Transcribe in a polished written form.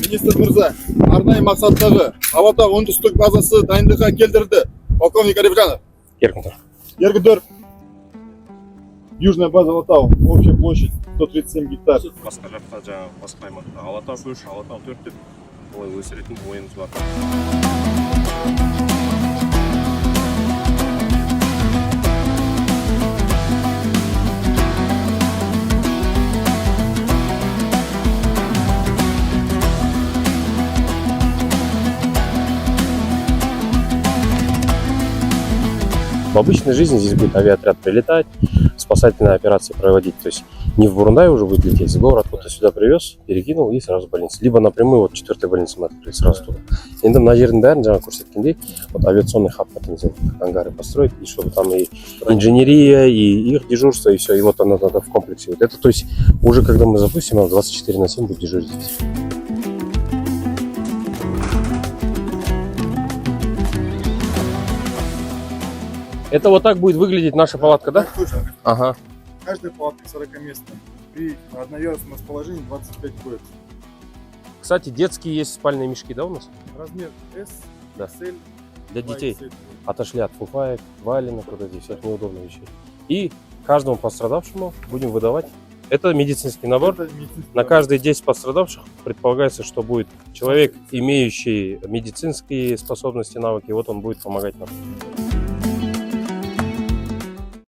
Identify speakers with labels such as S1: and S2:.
S1: Министр Мырза, арнайы мақсаттағы Алатау оңтүстік базасы дайындыққа келтірді. Полковник Арифжанов. Ергутер. Южная база Алатау. Общая площадь 137 гектар.
S2: Басқа жақта жаңағы басқа аймақта Алатау көш, Алатау 4 деп олай өсіретін ойымыз бар.
S3: В обычной жизни здесь будет авиаотряд прилетать, спасательные операции проводить. То есть не в Бурундай уже будет лететь, с город вот сюда привез, перекинул и сразу в больницу. Либо напрямую вот 4-й больницу мы открыли сразу туда. Енді мына жердің бәрін жаңа көрсеткендей, вот авиационный хаб, ангары построить, и чтобы там и инженерия, и их дежурство, и все, и вот оно надо в комплексе. Вот это, то есть уже когда мы запустим, оно 24/7 будет дежурить здесь. Это вот так будет выглядеть наша палатка, да?
S1: Так точно.
S3: Ага.
S1: Каждая палатка 40-местная. При одноярусном расположении 25 коек.
S3: Кстати, детские есть спальные мешки, да, у нас?
S1: Размер S,
S3: Да.
S1: XL.
S3: Для детей.
S1: 2XL.
S3: Отошли от фуфаек, валенок, вот этих всех неудобных вещей. И каждому пострадавшему будем выдавать. Это медицинский набор.
S1: Это медицинский
S3: На
S1: набор.
S3: каждые 10 пострадавших предполагается, что будет человек, имеющий медицинские способности, навыки. Вот он будет помогать нам.